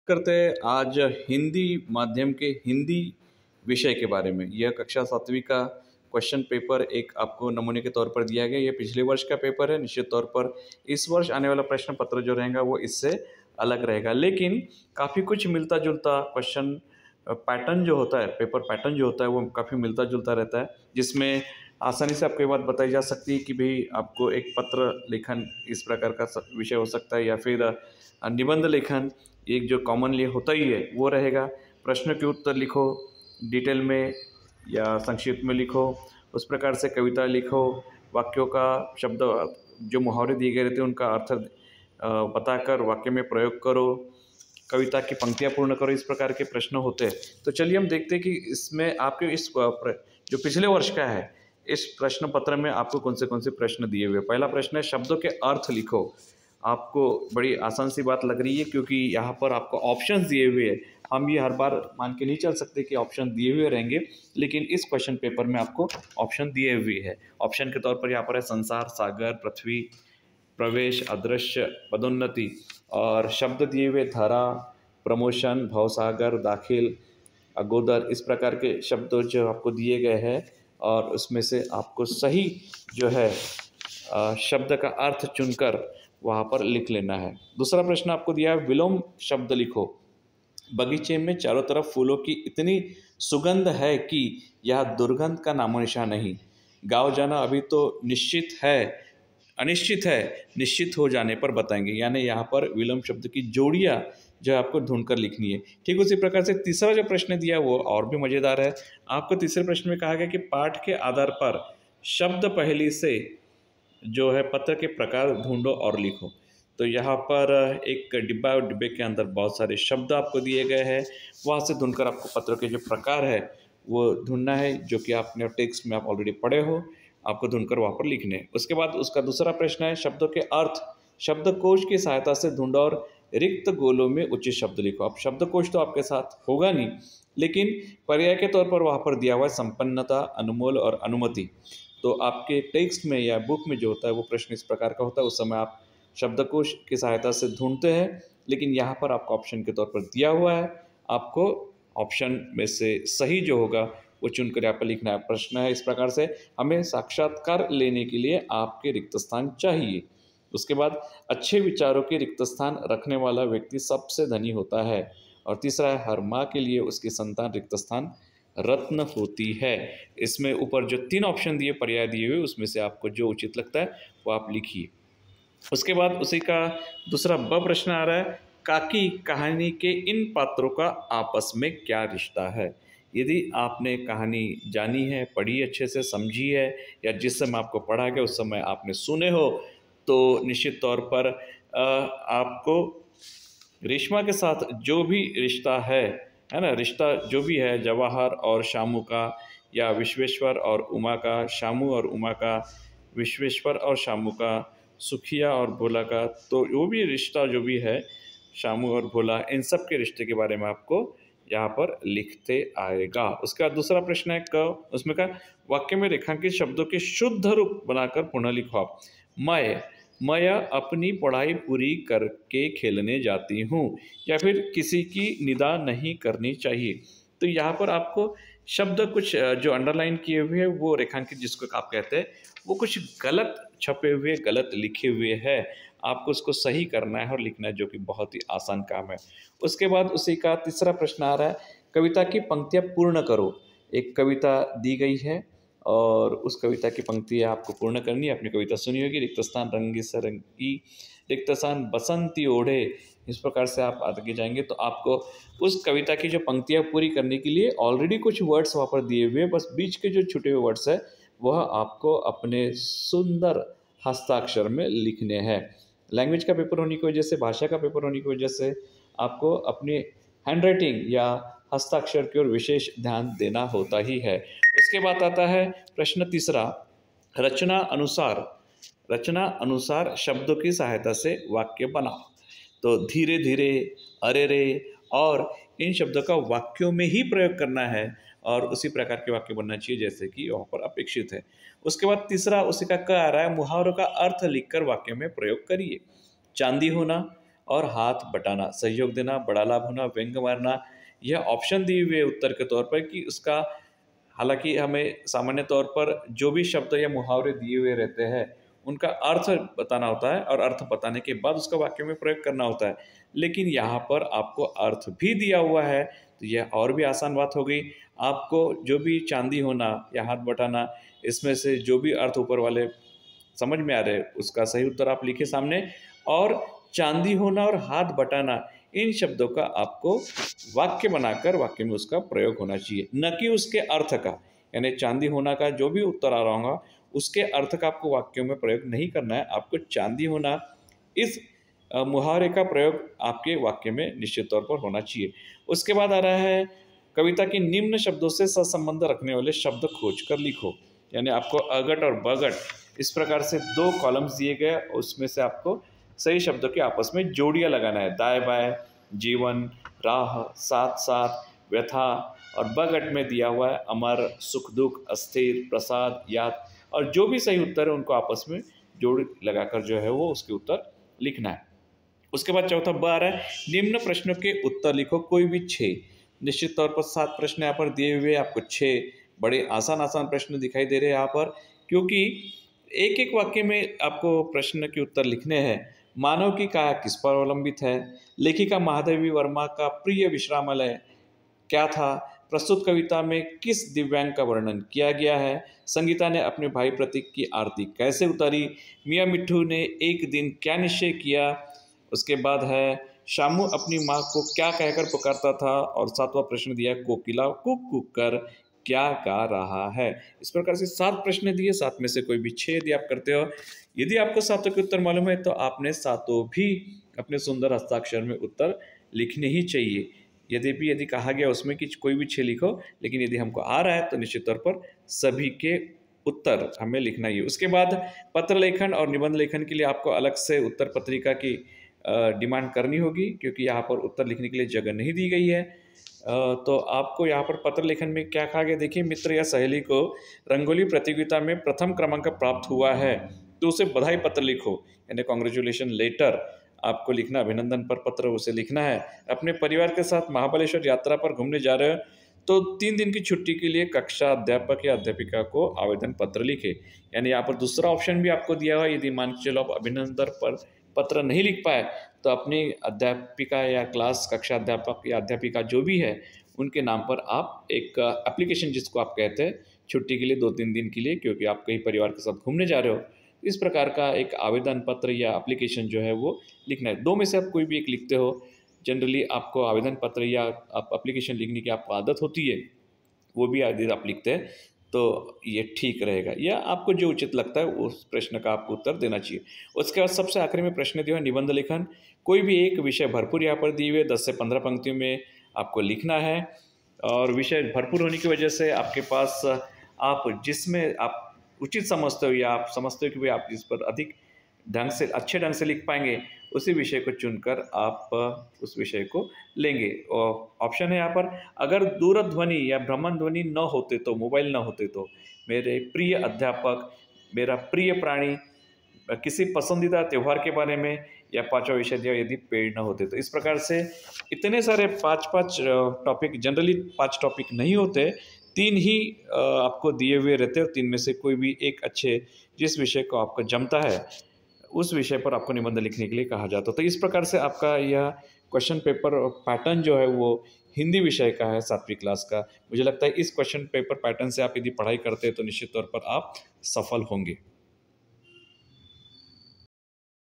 करते हैं आज हिंदी माध्यम के हिंदी विषय के बारे में। यह कक्षा 7वीं का क्वेश्चन पेपर एक आपको नमूने के तौर पर दिया गया। यह पिछले वर्ष का पेपर है। निश्चित तौर पर इस वर्ष आने वाला प्रश्न पत्र जो रहेगा वो इससे अलग रहेगा, लेकिन काफ़ी कुछ मिलता जुलता क्वेश्चन पैटर्न जो होता है, पेपर पैटर्न जो होता है वो काफ़ी मिलता जुलता रहता है, जिसमें आसानी से आपको ये बात बताई जा सकती है कि भाई आपको एक पत्र लेखन इस प्रकार का विषय हो सकता है, या फिर निबंध लेखन एक जो कॉमनली होता ही है वो रहेगा। प्रश्न के उत्तर लिखो डिटेल में या संक्षिप्त में लिखो, उस प्रकार से कविता लिखो, वाक्यों का शब्द जो मुहावरे दिए गए रहते हैं उनका अर्थ बताकर वाक्य में प्रयोग करो, कविता की पंक्तियाँ पूर्ण करो, इस प्रकार के प्रश्न होते हैं। तो चलिए हम देखते हैं कि इसमें आपके इस जो पिछले वर्ष का है इस प्रश्न पत्र में आपको कौन से प्रश्न दिए हुए। पहला प्रश्न है शब्दों के अर्थ लिखो। आपको बड़ी आसान सी बात लग रही है क्योंकि यहाँ पर आपको ऑप्शंस दिए हुए हैं। हम ये हर बार मान के नहीं चल सकते कि ऑप्शन दिए हुए रहेंगे, लेकिन इस क्वेश्चन पेपर में आपको ऑप्शन दिए हुए हैं। ऑप्शन के तौर पर यहाँ पर है संसार, सागर, पृथ्वी, प्रवेश, अदृश्य, पदोन्नति, और शब्द दिए हुए धरा, प्रमोशन, भवसागर, दाखिल, अगोदर, इस प्रकार के शब्द जो आपको दिए गए हैं और उसमें से आपको सही जो है शब्द का अर्थ चुनकर वहाँ पर लिख लेना है। दूसरा प्रश्न आपको दिया है विलोम शब्द लिखो। बगीचे में चारों तरफ फूलों की इतनी सुगंध है कि यह दुर्गंध का नामो निशान नहीं। गाँव जाना अभी तो निश्चित है, अनिश्चित है, निश्चित हो जाने पर बताएंगे। यानी यहाँ पर विलोम शब्द की जोड़ियाँ जो है आपको ढूंढकर लिखनी है। ठीक उसी प्रकार से तीसरा जो प्रश्न दिया वो और भी मज़ेदार है। आपको तीसरे प्रश्न में कहा गया कि पाठ के आधार पर शब्द पहेली से जो है पत्र के प्रकार ढूंढो और लिखो। तो यहाँ पर एक डिब्बा और डिब्बे के अंदर बहुत सारे शब्द आपको दिए गए हैं, वहाँ से ढूंढकर आपको पत्र के जो प्रकार है वो ढूंढना है, जो कि आपने टेक्स्ट में आप ऑलरेडी पढ़े हो, आपको ढूंढकर वहाँ पर लिखने हैं। उसके बाद उसका दूसरा प्रश्न है शब्दों के अर्थ शब्दकोश की सहायता से ढूंढो और रिक्त गोलों में उचित शब्द लिखो। अब शब्दकोश तो आपके साथ होगा नहीं, लेकिन पर्याय के तौर पर वहाँ पर दिया हुआ है संपन्नता, अनुमोल और अनुमति। तो आपके टेक्स्ट में या बुक में जो होता है वो प्रश्न इस प्रकार का होता है, उस समय आप शब्दकोश की सहायता से ढूंढते हैं, लेकिन यहाँ पर आपको ऑप्शन के तौर पर दिया हुआ है, आपको ऑप्शन में से सही जो होगा वो चुनकर यहाँ पर लिखना है। प्रश्न है इस प्रकार से, हमें साक्षात्कार लेने के लिए आपके रिक्त स्थान चाहिए। उसके बाद अच्छे विचारों के रिक्त स्थान रखने वाला व्यक्ति सबसे धनी होता है। और तीसरा है हर माँ के लिए उसकी संतान रिक्त स्थान रत्न होती है। इसमें ऊपर जो 3 ऑप्शन दिए, पर्याय दिए हुए, उसमें से आपको जो उचित लगता है वो आप लिखिए। उसके बाद उसी का दूसरा ब प्रश्न आ रहा है काकी कहानी के इन पात्रों का आपस में क्या रिश्ता है। यदि आपने कहानी जानी है, पढ़ी अच्छे से, समझी है, या जिस समय आपको पढ़ा गया उस समय आपने सुने हो, तो निश्चित तौर पर आपको रेशमा के साथ जो भी रिश्ता है ना, रिश्ता जो भी है जवाहर और शामू का, या विश्वेश्वर और उमा का, शामू और उमा का, विश्वेश्वर और शामू का, सुखिया और भोला का, तो वो भी रिश्ता जो भी है शामू और भोला, इन सब के रिश्ते के बारे में आपको यहाँ पर लिखते आएगा। उसका दूसरा प्रश्न है उसमें का वाक्य में रेखांकित शब्दों के शुद्ध रूप बनाकर पुनः लिखो आप। मैं अपनी पढ़ाई पूरी करके खेलने जाती हूँ, या फिर किसी की निदा नहीं करनी चाहिए। तो यहाँ पर आपको शब्द कुछ जो अंडरलाइन किए हुए हैं वो रेखांकित जिसको आप कहते हैं वो कुछ गलत छपे हुए, गलत लिखे हुए हैं, आपको उसको सही करना है और लिखना है, जो कि बहुत ही आसान काम है। उसके बाद उसी का तीसरा प्रश्न आ रहा है कविता की पंक्तियाँ पूर्ण करो। एक कविता दी गई है और उस कविता की पंक्तियाँ आपको पूर्ण करनी है। अपनी कविता सुनी होगी, रिक्त स्थान रंगी सरंगी, रिक्त स्थान बसंती ओढ़े, इस प्रकार से आप आगे जाएंगे तो आपको उस कविता की जो पंक्तियाँ पूरी करने के लिए ऑलरेडी कुछ वर्ड्स वहाँ पर दिए हुए, बस बीच के जो छुटे हुए वर्ड्स है वह आपको अपने सुंदर हस्ताक्षर में लिखने हैं। लैंग्वेज का पेपर होने की वजह से, भाषा का पेपर होने की वजह से आपको अपनी हैंडराइटिंग या हस्ताक्षर की ओर विशेष ध्यान देना होता ही है। उसके बाद आता है प्रश्न तीसरा, रचना अनुसार शब्दों की सहायता से वाक्य बनाओ। तो धीरे धीरे, अरे रे, और इन शब्दों का वाक्यों में ही प्रयोग करना है और उसी प्रकार के वाक्य बनना चाहिए जैसे कि वहाँ पर अपेक्षित है। उसके बाद तीसरा उसी का क आ रहा है मुहावरों का अर्थ लिखकर वाक्य में प्रयोग करिए। चांदी होना, और हाथ बटाना, सहयोग देना, बड़ा लाभ होना, व्यंग मारना, यह ऑप्शन दिए हुए उत्तर के तौर पर कि उसका, हालांकि हमें सामान्य तौर पर जो भी शब्द या मुहावरे दिए हुए रहते हैं उनका अर्थ बताना होता है और अर्थ बताने के बाद उसका वाक्य में प्रयोग करना होता है, लेकिन यहाँ पर आपको अर्थ भी दिया हुआ है तो यह और भी आसान बात हो गई। आपको जो भी चांदी होना या हाथ बटाना, इसमें से जो भी अर्थ ऊपर वाले समझ में आ रहे उसका सही उत्तर आप लिखे सामने। और चांदी होना और हाथ बटाना, इन शब्दों का आपको वाक्य बनाकर वाक्य में उसका प्रयोग होना चाहिए, न कि उसके अर्थ का। यानी चांदी होना का जो भी उत्तर आ रहा होगा उसके अर्थ का आपको वाक्यों में प्रयोग नहीं करना है, आपको चांदी होना इस मुहावरे का प्रयोग आपके वाक्य में निश्चित तौर पर होना चाहिए। उसके बाद आ रहा है कविता के निम्न शब्दों से संबंध रखने वाले शब्द खोज कर लिखो। यानी आपको अगट और बगट इस प्रकार से दो कॉलम्स दिए गए, उसमें से आपको सही शब्दों के आपस में जोड़ियां लगाना है। दाएं बाएं, जीवन, राह, साथ साथ, व्यथा, और बगट में दिया हुआ है अमर, सुख दुख, अस्थिर, प्रसाद, याद, और जो भी सही उत्तर है उनको आपस में जोड़ लगाकर जो है वो उसके उत्तर लिखना है। उसके बाद चौथा ब आ रहा है निम्न प्रश्नों के उत्तर लिखो, कोई भी 6। निश्चित तौर पर 7 प्रश्न यहाँ पर दिए हुए, आपको 6 बड़े आसान आसान प्रश्न दिखाई दे रहे हैं यहाँ पर, क्योंकि एक एक वाक्य में आपको प्रश्न के उत्तर लिखने हैं। मानव की काया किस पर अवलंबित है? लेखिका महादेवी वर्मा का प्रिय विश्रामालय क्या था? प्रस्तुत कविता में किस दिव्यांग का वर्णन किया गया है? संगीता ने अपने भाई प्रतीक की आरती कैसे उतारी? मियाँ मिट्ठू ने एक दिन क्या निश्चय किया? उसके बाद है शामू अपनी माँ को क्या कहकर पुकारता था? और 7वां प्रश्न दिया कोकिला कुक कुक कर क्या गा रहा है? इस प्रकार से 7 प्रश्न दिए, 7 में से कोई भी 6 यदि आप करते हो। यदि आपको 7 के उत्तर मालूम है तो आपने 7 भी अपने सुंदर हस्ताक्षर में उत्तर लिखने ही चाहिए। यदि कहा गया उसमें कि कोई भी 6 लिखो, लेकिन यदि हमको आ रहा है तो निश्चित तौर पर सभी के उत्तर हमें लिखना ही है। उसके बाद पत्र लेखन और निबंध लेखन के लिए आपको अलग से उत्तर पत्रिका की डिमांड करनी होगी, क्योंकि यहाँ पर उत्तर लिखने के लिए जगह नहीं दी गई है। तो आपको यहाँ पर पत्र लेखन में क्या कहा गया, देखिए, मित्र या सहेली को रंगोली प्रतियोगिता में प्रथम क्रमांक प्राप्त हुआ है तो उसे बधाई पत्र लिखो, यानी कॉन्ग्रेचुलेशन लेटर आपको लिखना, अभिनंदन पर पत्र उसे लिखना है। अपने परिवार के साथ महाबलेश्वर यात्रा पर घूमने जा रहे हो तो 3 दिन की छुट्टी के लिए कक्षा अध्यापक या अध्यापिका को आवेदन पत्र लिखे। यानी यहाँ पर दूसरा ऑप्शन भी आपको दिया हुआ है, यदि मान के चलो आप अभिनंदन पर पत्र नहीं लिख पाए तो अपनी अध्यापिका या क्लास कक्षा अध्यापक या अध्यापिका जो भी है उनके नाम पर आप एक एप्लीकेशन, जिसको आप कहते हैं छुट्टी के लिए 2-3 दिन के लिए, क्योंकि आप कहीं परिवार के साथ घूमने जा रहे हो, इस प्रकार का एक आवेदन पत्र या एप्लीकेशन जो है वो लिखना है। 2 में से आप कोई भी एक लिखते हो। जनरली आपको आवेदन पत्र या आप एप्लीकेशन लिखने की आपको आदत होती है, वो भी यदि आप लिखते हैं तो ये ठीक रहेगा, या आपको जो उचित लगता है उस प्रश्न का आपको उत्तर देना चाहिए। उसके बाद सबसे आखिरी में प्रश्न दिया है निबंध लेखन। कोई भी एक विषय भरपूर यहाँ पर दिए हुए 10 से 15 पंक्तियों में आपको लिखना है, और विषय भरपूर होने की वजह से आपके पास आप जिसमें आप उचित समझते हो या आप समझते हो कि भाई आप जिस पर अधिक ढंग से, अच्छे ढंग से लिख पाएंगे, उसी विषय को चुनकर आप उस विषय को लेंगे। और ऑप्शन है यहाँ पर, अगर दूरध्वनि या भ्रमण ध्वनि न होते तो, मोबाइल न होते तो, मेरे प्रिय अध्यापक, मेरा प्रिय प्राणी, किसी पसंदीदा त्यौहार के बारे में, या 5वां विषय दिया यदि पेड़ न होते तो। इस प्रकार से इतने सारे 5-5 टॉपिक, जनरली 5 टॉपिक नहीं होते, 3 ही आपको दिए हुए रहते हैं, और 3 में से कोई भी एक अच्छे, जिस विषय को आपको जमता है उस विषय पर आपको निबंध लिखने के लिए कहा जाता है। तो इस प्रकार से आपका यह क्वेश्चन पेपर पैटर्न जो है वो हिंदी विषय का है 7वीं क्लास का। मुझे लगता है इस क्वेश्चन पेपर पैटर्न से आप यदि पढ़ाई करते हैं तो निश्चित तौर पर आप सफल होंगे।